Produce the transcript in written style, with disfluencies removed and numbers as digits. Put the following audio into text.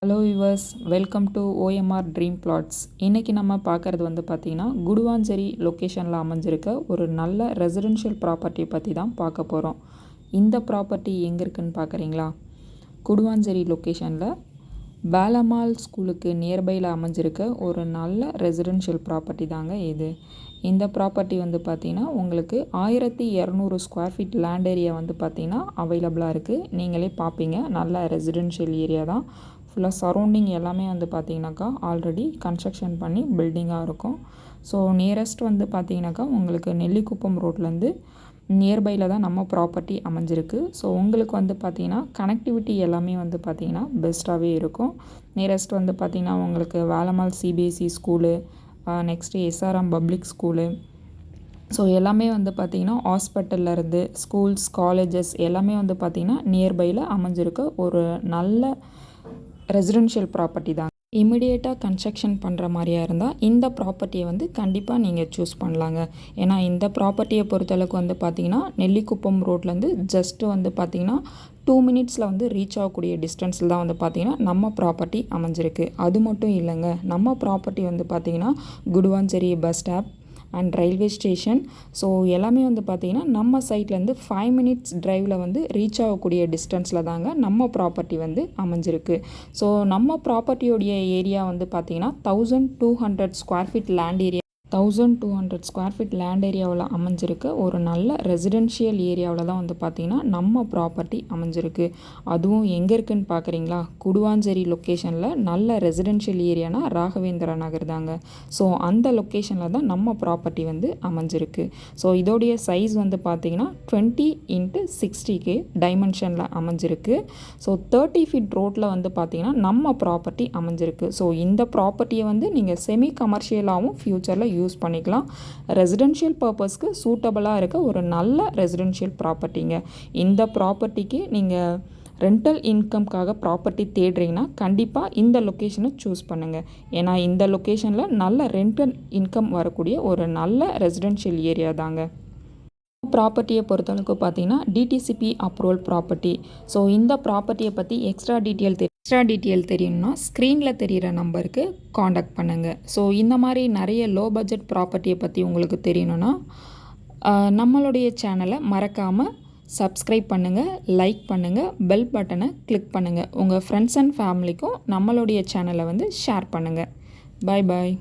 Hello viewers, welcome to OMR dream flats. இன்றைக்கி நம்ம பார்க்குறது பார்த்திங்கன்னா குடுவாஞ்சேரி லொக்கேஷனில் அமைஞ்சிருக்க ஒரு நல்ல ரெசிடென்ஷியல் ப்ராப்பர்ட்டி பற்றி தான் பார்க்க போகிறோம். இந்த ப்ராப்பர்ட்டி எங்கே இருக்குதுன்னு பார்க்குறீங்களா? குடுவாஞ்சேரி லொக்கேஷனில் பாலம்மாள் ஸ்கூலுக்கு நியர்பையில் அமைஞ்சிருக்க ஒரு நல்ல ரெசிடென்ஷியல் ப்ராப்பர்ட்டி தாங்க இது. இந்த ப்ராப்பர்ட்டி பார்த்திங்கன்னா உங்களுக்கு 1200 ஸ்கொயர் ஃபீட் லேண்ட் ஏரியா பார்த்திங்கன்னா அவைலபிளாக இருக்குது. நீங்களே பார்ப்பீங்க, நல்ல ரெசிடென்ஷியல் ஏரியா தான். ஃபுல்லாக சரௌண்டிங் எல்லாமே பார்த்திங்கனாக்கா ஆல்ரெடி கன்ஸ்ட்ரக்ஷன் பண்ணி பில்டிங்காக இருக்கும். ஸோ நியரஸ்ட் பார்த்திங்கனாக்கா உங்களுக்கு நெல்லிக்குப்பம் ரோட்லேருந்து நியர்பையில் தான் நம்ம ப்ராப்பர்ட்டி அமைஞ்சிருக்கு. ஸோ உங்களுக்கு பார்த்திங்கன்னா கனெக்டிவிட்டி எல்லாமே பார்த்திங்கன்னா பெஸ்ட்டாகவே இருக்கும். நியரஸ்ட் பார்த்திங்கன்னா உங்களுக்கு Balammal CBSE school, next SRM public school, so எல்லாமே பார்த்திங்கன்னா ஹாஸ்பிட்டல்லேருந்து ஸ்கூல்ஸ், காலேஜஸ் எல்லாமே பார்த்திங்கன்னா நியர்பையில் அமைஞ்சிருக்க ஒரு நல்ல ரெசிடென்ஷியல் ப்ராப்பர்ட்டி தான். இமிடியேட்டாக கன்ஸ்ட்ரக்ஷன் பண்ணுற மாதிரியா இருந்தால் இந்த ப்ராப்பர்ட்டியை கண்டிப்பாக நீங்கள் சூஸ் பண்ணலாங்க. ஏன்னா இந்த ப்ராப்பர்ட்டியை பொறுத்தளவுக்கு பார்த்திங்கன்னா நெல்லிக்குப்பம் ரோட்லேருந்து ஜஸ்ட்டு பார்த்திங்கன்னா 2 மினிட்ஸில் ரீச் ஆகக்கூடிய டிஸ்டன்ஸில் தான் பார்த்திங்கன்னா நம்ம ப்ராப்பர்ட்டி அமைஞ்சிருக்கு. அது மட்டும் இல்லைங்க, நம்ம ப்ராப்பர்ட்டி பார்த்திங்கன்னா Guduvancheri bus stop and railway station, so எல்லாமே பார்த்திங்கன்னா நம்ம சைட்லேருந்து 5 மினிட்ஸ் ட்ரைவில் ரீச் ஆகக்கூடிய டிஸ்டன்ஸில் தாங்க நம்ம ப்ராப்பர்ட்டி அமைஞ்சிருக்கு. ஸோ நம்ம ப்ராப்பர்ட்டியோடைய ஏரியா பார்த்திங்கன்னா 1200 square feet land area 1200 square feet land ஏரியாவில் அமைஞ்சிருக்கு ஒரு நல்ல ரெசிடென்ஷியல் ஏரியாவில் தான் பார்த்திங்கன்னா நம்ம ப்ராப்பர்ட்டி அமைஞ்சிருக்கு. அதுவும் எங்கே இருக்குதுன்னு பார்க்குறீங்களா? குடுவாஞ்சேரி லொக்கேஷனில் நல்ல ரெசிடென்ஷியல் ஏரியானா ராகவேந்திர நகர் தாங்க. ஸோ அந்த லொக்கேஷனில் தான் நம்ம ப்ராப்பர்ட்டி அமைஞ்சிருக்கு. ஸோ இதோடைய சைஸ் பார்த்திங்கன்னா 20x60 டைமென்ஷனில் அமைஞ்சிருக்கு. ஸோ 30 ஃபீட் ரோட்டில் பார்த்திங்கன்னா நம்ம ப்ராப்பர்ட்டி அமைஞ்சிருக்கு. ஸோ இந்த ப்ராப்பர்ட்டியை நீங்கள் செமி கமர்ஷியலாகவும் ஃப்யூச்சரில் யூஸ் பண்ணிக்கலாம். ரெசிடென்ஷியல் பர்பஸ்க்கு சூட்டபுளாக இருக்க ஒரு நல்ல ரெசிடென்ஷியல் ப்ராப்பர்ட்டிங்க. இந்த ப்ராப்பர்ட்டிக்கு நீங்கள் ரெண்டல் இன்கம்காக ப்ராப்பர்ட்டி தேடுறீங்கன்னா கண்டிப்பாக இந்த லொக்கேஷனை சூஸ் பண்ணுங்கள். ஏன்னா இந்த லொக்கேஷனில் நல்ல ரெண்டல் இன்கம் வரக்கூடிய ஒரு நல்ல ரெசிடென்ஷியல் ஏரியா தாங்க. ப்ராப்பர்ட்டியை பொறுத்தளவுக்கு பார்த்தீங்கன்னா DTCP அப்ரூவல் ப்ராப்பர்ட்டி. ஸோ இந்த ப்ராப்பர்ட்டியை பற்றி எக்ஸ்ட்ரா டீட்டெயில் தெரியணும்னா ஸ்க்ரீனில் தெரிகிற நம்பருக்கு காண்டாக்ட் பண்ணுங்கள். ஸோ இந்த மாதிரி நிறைய லோ பட்ஜெட் ப்ராப்பர்ட்டியை பற்றி உங்களுக்கு தெரியணும்னா நம்மளுடைய சேனலை மறக்காமல் சப்ஸ்கிரைப் பண்ணுங்கள், லைக் பண்ணுங்கள், பெல் பட்டனை கிளிக் பண்ணுங்கள். உங்கள் ஃப்ரெண்ட்ஸ் அண்ட் ஃபேமிலிக்கும் நம்மளுடைய சேனலை ஷேர் பண்ணுங்கள். பாய் பாய்.